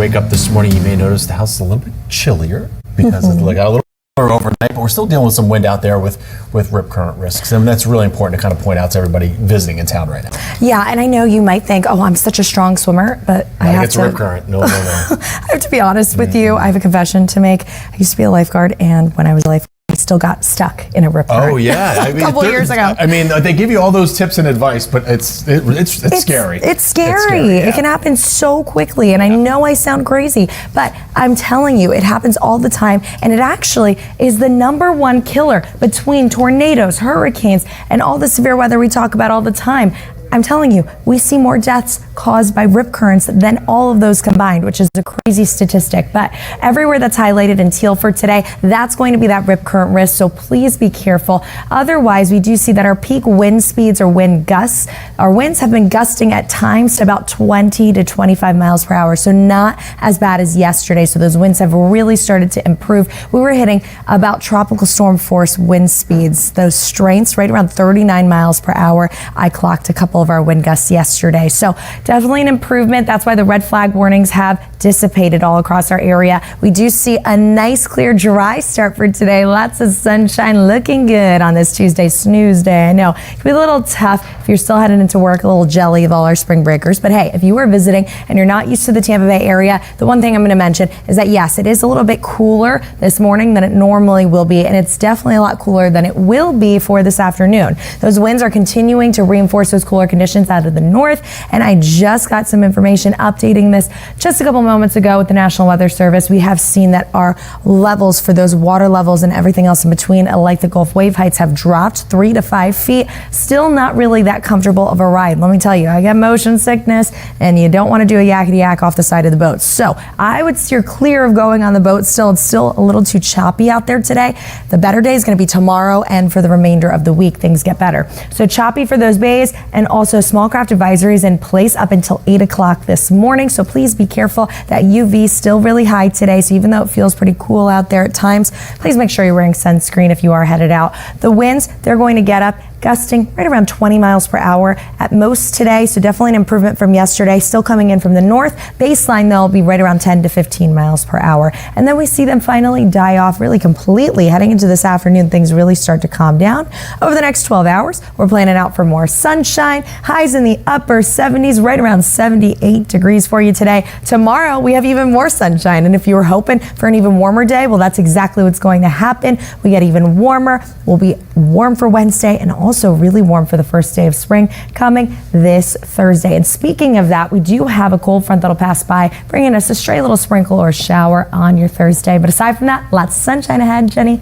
wake up this morning, you may notice the house is a little bit chillier because it got a little cooler overnight, but we're still dealing with some wind out there with rip current risks. And that's really important to kind of point out to everybody visiting in town right now. Yeah, and I know you might think, oh, I'm such a strong swimmer, but I have to. It's rip current. No. I have to be honest with you. I have a confession to make. I used to be a lifeguard, and when I was a lifeguard, I still got stuck in a rip current. Oh yeah, a couple of years ago. I mean, they give you all those tips and advice, but it's scary. It's scary. Yeah. It can happen so quickly, and I know I sound crazy, but I'm telling you, it happens all the time, and it actually is the #1 killer between tornadoes, hurricanes, and all the severe weather we talk about all the time. I'm telling you, we see more deaths caused by rip currents than all of those combined, which is a crazy statistic. But everywhere that's highlighted in teal for today, that's going to be that rip current risk. So please be careful. Otherwise, we do see that our peak wind speeds or wind gusts, our winds have been gusting at times to about 20 to 25 miles per hour. So not as bad as yesterday. So those winds have really started to improve. We were hitting about tropical storm force wind speeds, those strengths right around 39 miles per hour. I clocked a couple of our wind gusts yesterday. So definitely an improvement. That's why the red flag warnings have dissipated all across our area. We do see a nice, clear, dry start for today. Lots of sunshine, looking good on this Tuesday snooze day. I know it can be a little tough if you're still heading into work, a little jelly of all our spring breakers. But hey, if you are visiting and you're not used to the Tampa Bay area, the one thing I'm going to mention is that yes, it is a little bit cooler this morning than it normally will be. And it's definitely a lot cooler than it will be for this afternoon. Those winds are continuing to reinforce those cooler conditions out of the north, and I just got some information updating this just a couple moments ago with the National Weather Service. We have seen that our levels for those water levels and everything else in between, like the Gulf wave heights, have dropped 3 to 5 feet. Still not really that comfortable of a ride. Let me tell you, I get motion sickness, and you don't want to do a yakety yak off the side of the boat. So I would steer clear of going on the boat still. It's still a little too choppy out there today. The better day is going to be tomorrow, and for the remainder of the week, things get better. So choppy for those bays, and also small craft advisories in place up until 8 o'clock this morning. So please be careful. That UV is still really high today. So even though it feels pretty cool out there at times, please make sure you're wearing sunscreen if you are headed out. The winds, they're going to get up, gusting right around 20 miles per hour at most today. So definitely an improvement from yesterday. Still coming in from the north. Baseline, though, will be right around 10 to 15 miles per hour. And then we see them finally die off really completely. Heading into this afternoon, things really start to calm down. Over the next 12 hours, we're planning out for more sunshine. Highs in the upper 70s, right around 78 degrees for you today. Tomorrow, we have even more sunshine. And if you were hoping for an even warmer day, well, that's exactly what's going to happen. We get even warmer. We'll be warm for Wednesday and also really warm for the first day of spring coming this Thursday. And speaking of that, we do have a cold front that'll pass by, bringing us a stray little sprinkle or shower on your Thursday. But aside from that, lots of sunshine ahead, Jenny.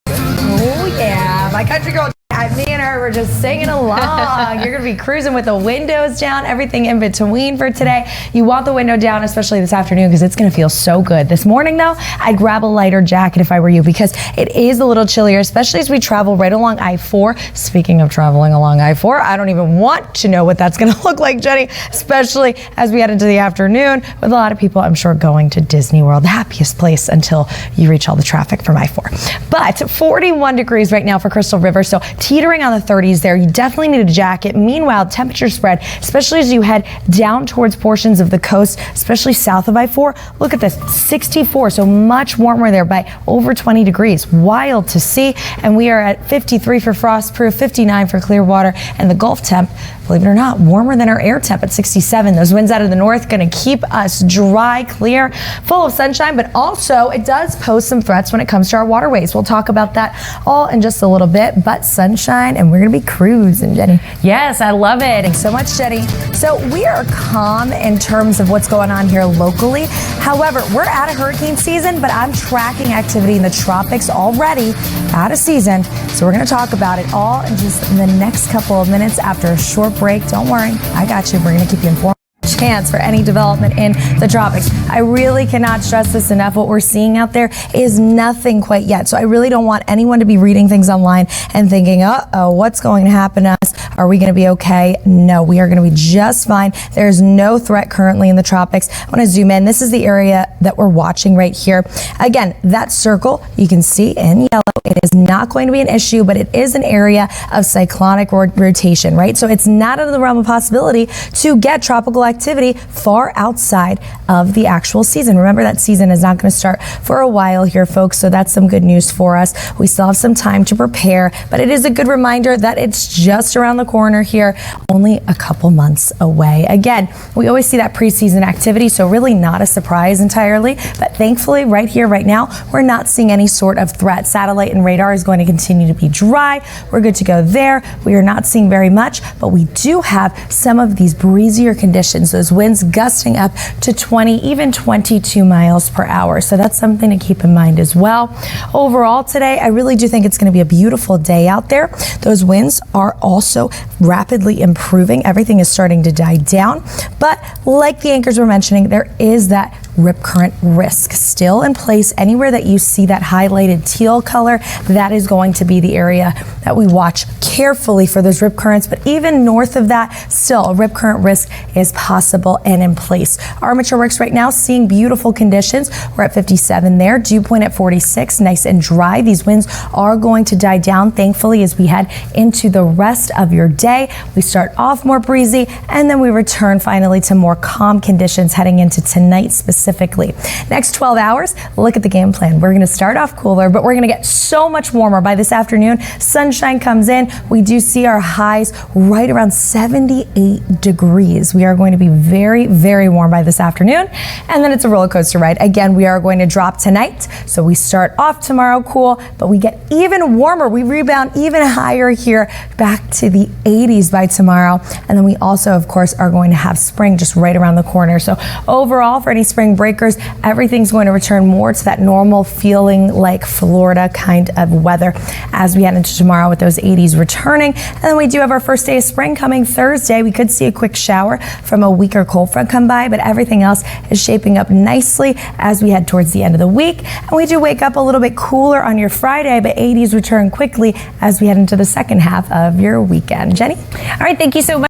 Oh yeah, my country girl. Me and her were just singing along. You're going to be cruising with the windows down, everything in between for today. You want the window down, especially this afternoon, because it's going to feel so good. This morning, though, I'd grab a lighter jacket if I were you, because it is a little chillier, especially as we travel right along I-4. Speaking of traveling along I-4, I don't even want to know what that's going to look like, Jenny, especially as we head into the afternoon with a lot of people, I'm sure, going to Disney World, the happiest place until you reach all the traffic from I-4. But 41 degrees right now for Crystal River, so teetering on the 30s there. You definitely need a jacket. Meanwhile, temperature spread, especially as you head down towards portions of the coast, especially south of I-4. Look at this, 64, so much warmer there by over 20 degrees. Wild to see. And we are at 53 for Frostproof, 59 for Clearwater, and the Gulf temp, believe it or not, warmer than our air temp at 67. Those winds out of the north going to keep us dry, clear, full of sunshine, but also it does pose some threats when it comes to our waterways. We'll talk about that all in just a little bit, but sunshine, and we're going to be cruising, Jenny. Yes, I love it. Thanks so much, Jenny. So we are calm in terms of what's going on here locally. However, we're out of hurricane season, but I'm tracking activity in the tropics already out of season. So we're going to talk about it all in just the next couple of minutes after a short break. Don't worry, I got you. We're going to keep you informed. Chance for any development in the tropics. I really cannot stress this enough. What we're seeing out there is nothing quite yet. So I really don't want anyone to be reading things online and thinking, uh-oh, what's going to happen to us? Are we going to be okay? No, we are going to be just fine. There's no threat currently in the tropics. I want to zoom in. This is the area that we're watching right here. Again, that circle you can see in yellow it is not going to be an issue, but it is an area of cyclonic rotation, right? So it's not out of the realm of possibility to get tropical activity far outside of the actual season. Remember, that season is not going to start for a while here, folks, so that's some good news for us. We still have some time to prepare, but it is a good reminder that it's just around the corner here, only a couple months away. Again, we always see that preseason activity, so really not a surprise entirely, but thankfully right here, right now, we're not seeing any sort of threat. Satellite and radar is going to continue to be dry. We're good to go there. We are not seeing very much, but we do have some of these breezier conditions, those winds gusting up to 20, even 22 miles per hour. So that's something to keep in mind as well. Overall today, I really do think it's going to be a beautiful day out there. Those winds are also rapidly improving. Everything is starting to die down, but like the anchors were mentioning, there is that rip current risk still in place. Anywhere that you see that highlighted teal color, that is going to be the area that we watch carefully for those rip currents. But even north of that, still a rip current risk is possible and in place. Armature Works right now seeing beautiful conditions. We're at 57 there, dew point at 46, nice and dry. These winds are going to die down, thankfully, as we head into the rest of your day. We start off more breezy, and then we return finally to more calm conditions heading into tonight specifically. Next 12 hours, look at the game plan. We're going to start off cooler, but we're going to get so much warmer by this afternoon. Sunshine comes in. We do see our highs right around 78 degrees. We are going to be very, very warm by this afternoon, and then it's a roller coaster ride. Again, we are going to drop tonight, so we start off tomorrow cool, but we get even warmer. We rebound even higher here, back to the 80s by tomorrow, and then we also, of course, are going to have spring just right around the corner. So overall, for any spring breakers, everything's going to return more to that normal feeling like Florida kind of weather as we head into tomorrow with those 80s returning. And then we do have our first day of spring coming Thursday. We could see a quick shower from a weaker cold front come by, but everything else is shaping up nicely as we head towards the end of the week. And we do wake up a little bit cooler on your Friday, but 80s return quickly as we head into the second half of your weekend. Jenny? All right, thank you so much.